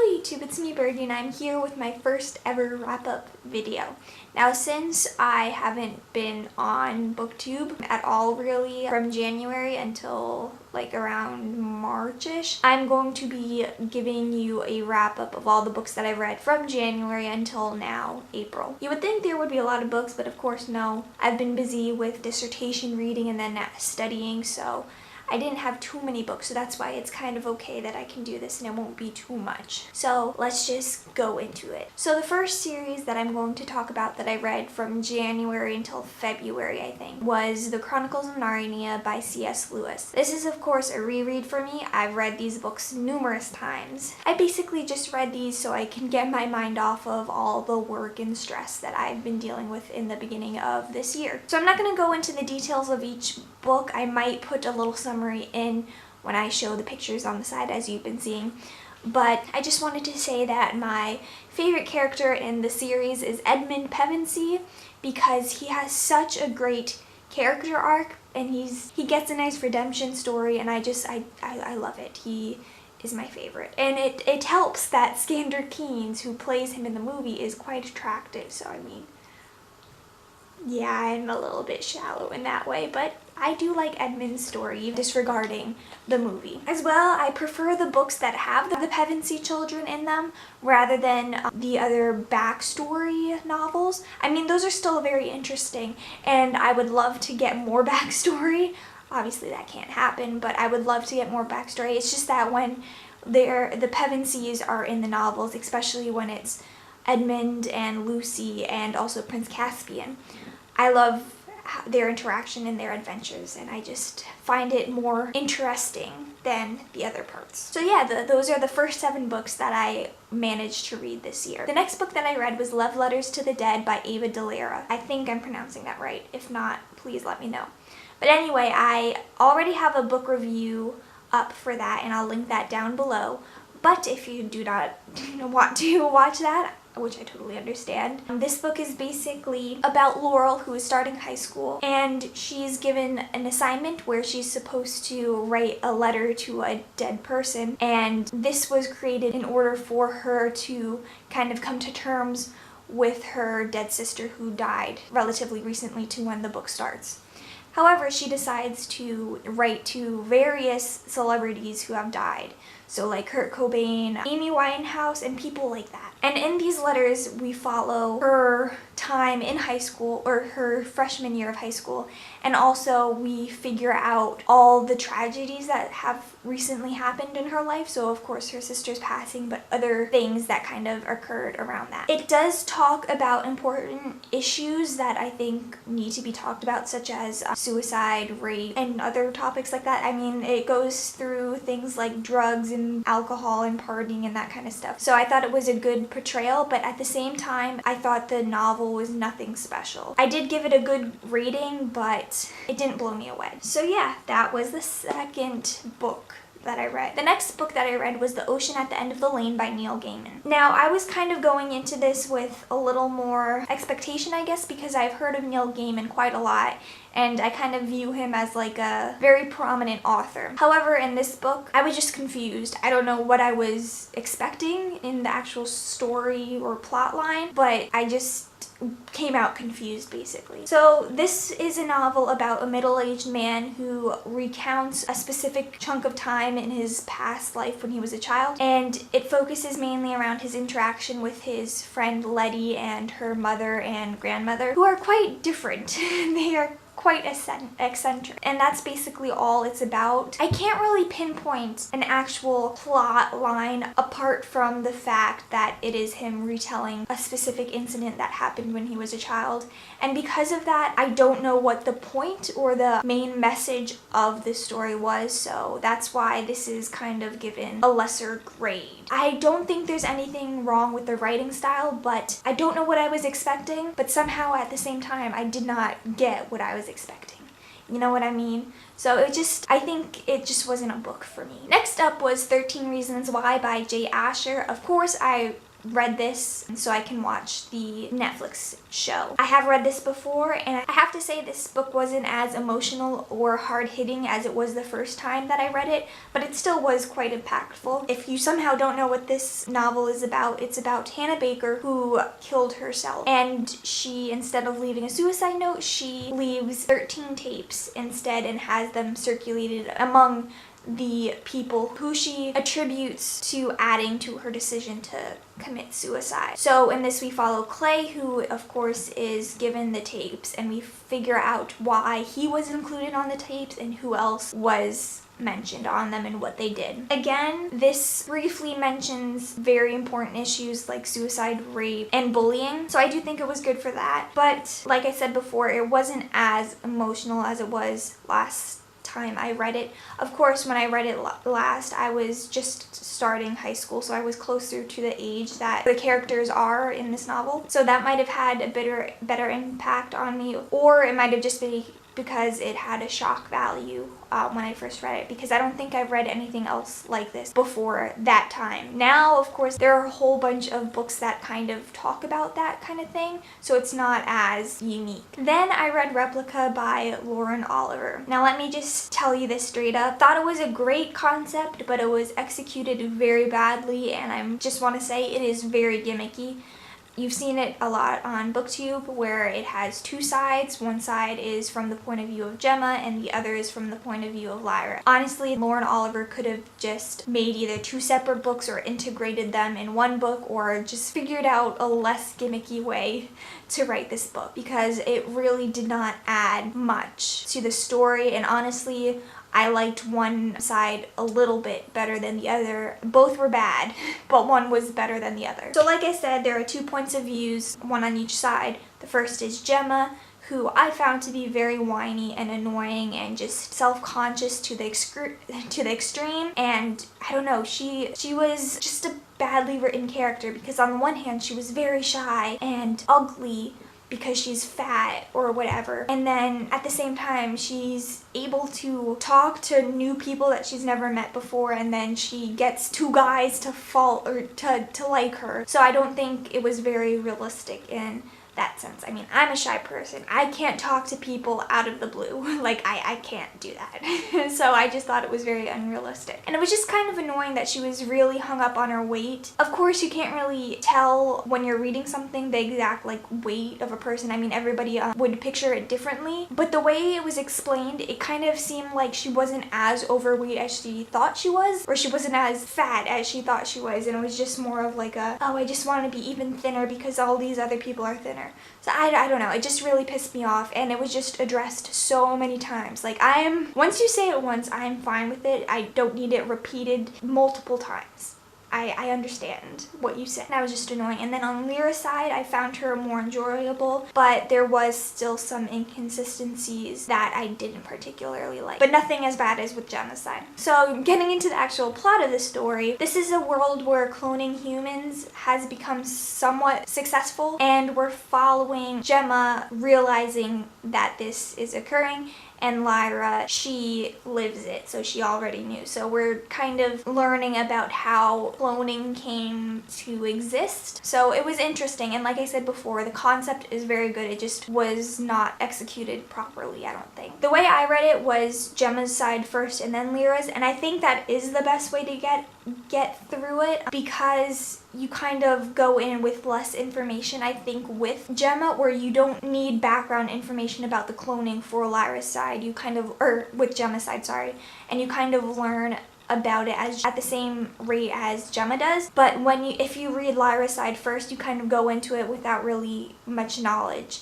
Hello YouTube, it's me Birdie and I'm here with my first ever wrap-up video. Now since I haven't been on BookTube at all really from January until like around March-ish, I'm going to be giving you a wrap-up of all the books that I've read from January until now, April. You would think there would be a lot of books, but of course no. I've been busy with dissertation reading and then studying, so I didn't have too many books, so that's why it's kind of okay that I can do this and it won't be too much. So let's just go into it. So the first series that I'm going to talk about that I read from January until February, I think, was The Chronicles of Narnia by C.S. Lewis. This is of course a reread for me. I've read these books numerous times. I basically just read these so I can get my mind off of all the work and stress that I've been dealing with in the beginning of this year. So I'm not going to go into the details of each book. I might put a little summary in when I show the pictures on the side as you've been seeing, but I just wanted to say that my favorite character in the series is Edmund Pevensey because he has such a great character arc and he gets a nice redemption story, and I love it. He is my favorite, and it helps that Skander Keynes, who plays him in the movie, is quite attractive, so I mean, yeah, I'm a little bit shallow in that way, but I do like Edmund's story, disregarding the movie. As well, I prefer the books that have the Pevensey children in them rather than the other backstory novels. I mean, those are still very interesting, and I would love to get more backstory. Obviously, that can't happen, but I would love to get more backstory. It's just that when the Pevenseys are in the novels, especially when it's Edmund and Lucy and also Prince Caspian, I love their interaction and their adventures, and I just find it more interesting than the other parts. So yeah, those are the first 7 books that I managed to read this year. The next book that I read was Love Letters to the Dead by Ava DeLera. I think I'm pronouncing that right. If not, please let me know. But anyway, I already have a book review up for that, and I'll link that down below. But if you do not want to watch that, which I totally understand, this book is basically about Laurel, who is starting high school, and she's given an assignment where she's supposed to write a letter to a dead person, and this was created in order for her to kind of come to terms with her dead sister who died relatively recently to when the book starts. However, she decides to write to various celebrities who have died. So like Kurt Cobain, Amy Winehouse, and people like that. And in these letters, we follow her time in high school, or her freshman year of high school, and also we figure out all the tragedies that have recently happened in her life. So of course her sister's passing, but other things that kind of occurred around that. It does talk about important issues that I think need to be talked about, such as suicide, rape, and other topics like that. I mean, it goes through things like drugs and alcohol and partying and that kind of stuff. So I thought it was a good portrayal, but at the same time, I thought the novel was nothing special. I did give it a good rating, but it didn't blow me away. So yeah, that was the second book that I read. The next book that I read was The Ocean at the End of the Lane by Neil Gaiman. Now, I was kind of going into this with a little more expectation, I guess, because I've heard of Neil Gaiman quite a lot, and I kind of view him as like a very prominent author. However, in this book, I was just confused. I don't know what I was expecting in the actual story or plot line, but I just came out confused basically. So this is a novel about a middle-aged man who recounts a specific chunk of time in his past life when he was a child, and it focuses mainly around his interaction with his friend Letty and her mother and grandmother, who are quite different. They are quite eccentric, and that's basically all it's about. I can't really pinpoint an actual plot line apart from the fact that it is him retelling a specific incident that happened when he was a child, and because of that, I don't know what the point or the main message of this story was, so that's why this is kind of given a lesser grade. I don't think there's anything wrong with the writing style, but I don't know what I was expecting, but somehow at the same time I did not get what I was expecting. You know what I mean? So I think it just wasn't a book for me. Next up was 13 Reasons Why by Jay Asher. Of course, I read this so I can watch the Netflix show. I have read this before, and I have to say this book wasn't as emotional or hard-hitting as it was the first time that I read it, but it still was quite impactful. If you somehow don't know what this novel is about, it's about Hannah Baker, who killed herself, and she, instead of leaving a suicide note, she leaves 13 tapes instead and has them circulated among the people who she attributes to adding to her decision to commit suicide. So in this we follow Clay, who of course is given the tapes, and we figure out why he was included on the tapes and who else was mentioned on them and what they did. Again, this briefly mentions very important issues like suicide, rape, and bullying, so I do think it was good for that. But like I said before, it wasn't as emotional as it was last time I read it. Of course, when I read it last, I was just starting high school, so I was closer to the age that the characters are in this novel. So that might have had a better impact on me, or it might have just been because it had a shock value when I first read it, because I don't think I've read anything else like this before that time. Now, of course, there are a whole bunch of books that kind of talk about that kind of thing, so it's not as unique. Then I read Replica by Lauren Oliver. Now let me just tell you this straight up. Thought it was a great concept, but it was executed very badly, and I just want to say it is very gimmicky. You've seen it a lot on BookTube, where it has two sides. One side is from the point of view of Gemma, and the other is from the point of view of Lyra. Honestly, Lauren Oliver could have just made either two separate books or integrated them in one book, or just figured out a less gimmicky way to write this book, because it really did not add much to the story. And honestly, I liked one side a little bit better than the other. Both were bad, but one was better than the other. So like I said, there are 2 points of views, one on each side. The first is Gemma, who I found to be very whiny and annoying and just self-conscious to the extreme. And I don't know, she was just a badly written character, because on the one hand she was very shy and ugly because she's fat or whatever, and then at the same time she's able to talk to new people that she's never met before, and then she gets 2 guys to fall or to like her. So I don't think it was very realistic in that sense. I mean, I'm a shy person. I can't talk to people out of the blue. Like, I can't do that. So I just thought it was very unrealistic. And it was just kind of annoying that she was really hung up on her weight. Of course, you can't really tell when you're reading something the exact, like, weight of a person. I mean, everybody would picture it differently. But the way it was explained, it kind of seemed like she wasn't as overweight as she thought she was, or she wasn't as fat as she thought she was. And it was just more of like a, oh, I just want to be even thinner because all these other people are thinner. So I don't know, it just really pissed me off, and it was just addressed so many times. Like, once you say it once, I'm fine with it. I don't need it repeated multiple times. I understand what you said. That was just annoying. And then on Lyra's side, I found her more enjoyable, but there was still some inconsistencies that I didn't particularly like. But nothing as bad as with Gemma's side. So getting into the actual plot of the story, this is a world where cloning humans has become somewhat successful, and we're following Gemma realizing that this is occurring, and Lyra, she lives it, so she already knew. So we're kind of learning about how cloning came to exist. So it was interesting, and like I said before, the concept is very good. It just was not executed properly, I don't think. The way I read it was Gemma's side first and then Lyra's, and I think that is the best way to get through it, because you kind of go in with less information, I think, with Gemma, where you don't need background information about the cloning for Lyra's side. You kind of, or with Gemma's side, sorry, and you kind of learn about it at the same rate as Gemma does. But if you read Lyra's side first, you kind of go into it without really much knowledge.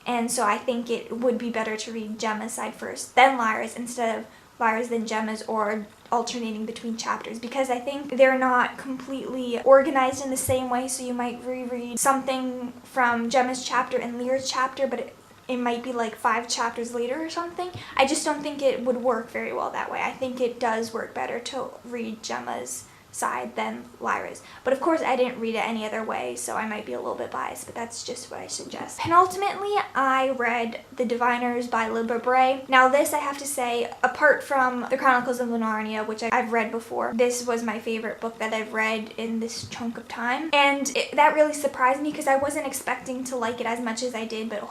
And so I think it would be better to read Gemma's side first, then Lyra's, instead of Lyra's then Gemma's, or alternating between chapters, because I think they're not completely organized in the same way. So you might reread something from Gemma's chapter and Lyra's chapter, but it might be like 5 chapters later or something. I just don't think it would work very well that way. I think it does work better to read Gemma's side than Lyra's. But of course I didn't read it any other way, so I might be a little bit biased, but that's just what I suggest. Penultimately, I read The Diviners by Libba Bray. Now this, I have to say, apart from The Chronicles of Narnia, which I've read before, this was my favorite book that I've read in this chunk of time. And that really surprised me because I wasn't expecting to like it as much as I did, but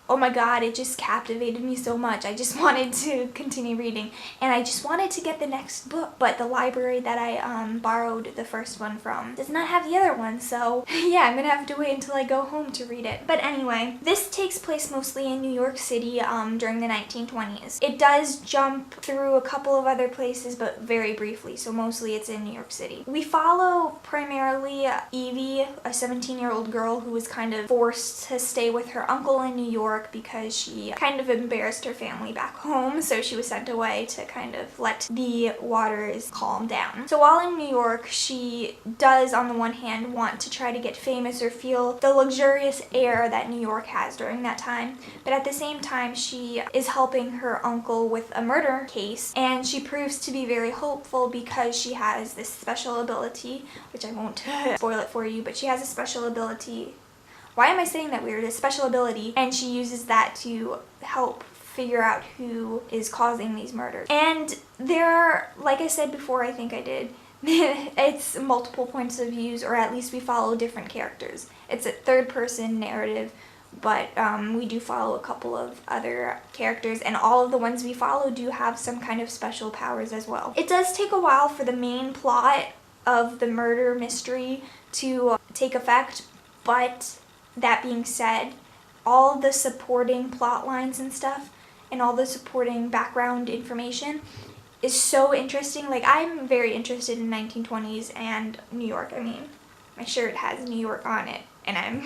oh my god, it just captivated me so much. I just wanted to continue reading, and I just wanted to get the next book, but the library that I borrowed the first one from does not have the other one, so yeah, I'm gonna have to wait until I go home to read it. But anyway, this takes place mostly in New York City during the 1920s. It does jump through a couple of other places, but very briefly, so mostly it's in New York City. We follow primarily Evie, a 17-year-old girl who was kind of forced to stay with her uncle in New York because she kind of embarrassed her family back home, so she was sent away to kind of let the waters calm down. So while in New York, she does on the one hand want to try to get famous or feel the luxurious air that New York has during that time, but at the same time she is helping her uncle with a murder case, and she proves to be very hopeful because she has this special ability, which I won't spoil it for you, but she has a special ability. Why am I saying that weird? A special ability, and she uses that to help figure out who is causing these murders. And there are, like I said before, I think I did, it's multiple points of views, or at least we follow different characters. It's a third-person narrative, but we do follow a couple of other characters, and all of the ones we follow do have some kind of special powers as well. It does take a while for the main plot of the murder mystery to take effect, but that being said, all the supporting plot lines and stuff and all the supporting background information is so interesting. Like, I'm very interested in 1920s and New York. I mean, my shirt has New York on it, and I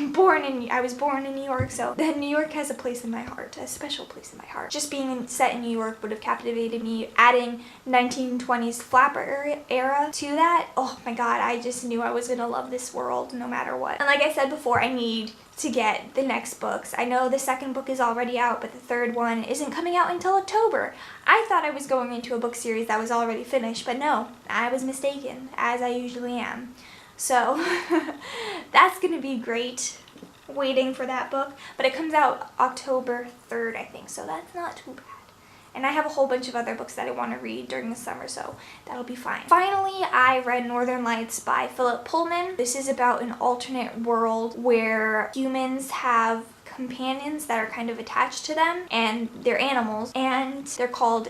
was born in New York, so New York has a place in my heart, a special place in my heart. Just being set in New York would have captivated me. Adding 1920s flapper era to that, oh my god, I just knew I was gonna love this world no matter what. And like I said before, I need to get the next books. I know the second book is already out, but the third one isn't coming out until October. I thought I was going into a book series that was already finished, but no, I was mistaken, as I usually am. So that's gonna be great, waiting for that book. But it comes out October 3rd, I think, so that's not too bad. And I have a whole bunch of other books that I want to read during the summer, so that'll be fine. Finally, I read Northern Lights by Philip Pullman. This is about an alternate world where humans have companions that are kind of attached to them, and they're animals, and they're called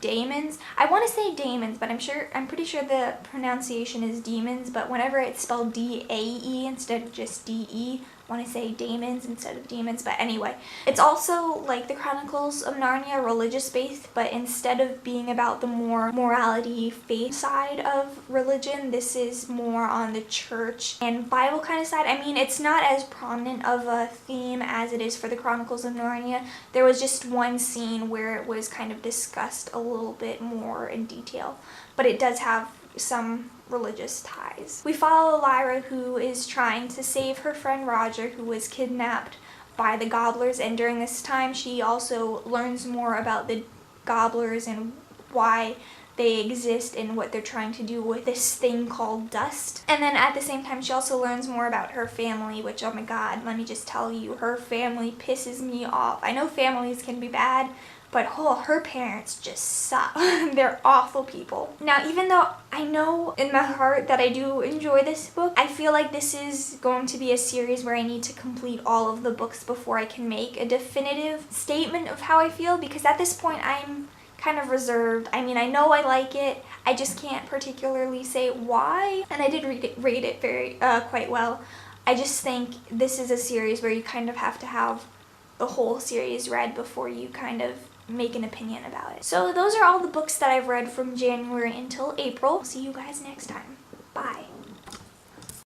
daemons. I want to say daemons, but I'm pretty sure the pronunciation is demons, but whenever it's spelled D-A-E instead of just D-E, I want to say daemons instead of demons. But anyway, it's also like the Chronicles of Narnia, religious-based, but instead of being about the more morality, faith side of religion, this is more on the church and Bible kind of side. I mean, it's not as prominent of a theme as it is for the Chronicles of Narnia. There was just one scene where it was kind of discussed a little bit more in detail, but it does have some religious ties. We follow Lyra, who is trying to save her friend Roger, who was kidnapped by the gobblers, and during this time she also learns more about the gobblers and why they exist and what they're trying to do with this thing called dust. And then at the same time she also learns more about her family, which, oh my god, let me just tell you, her family pisses me off. I know families can be bad, but her parents just suck. They're awful people. Now, even though I know in my heart that I do enjoy this book, I feel like this is going to be a series where I need to complete all of the books before I can make a definitive statement of how I feel, because at this point I'm kind of reserved. I mean, I know I like it, I just can't particularly say why, and I did rate it very quite well. I just think this is a series where you kind of have to have the whole series read before you kind of make an opinion about it. So those are all the books that I've read from January until April. See you guys next time. Bye.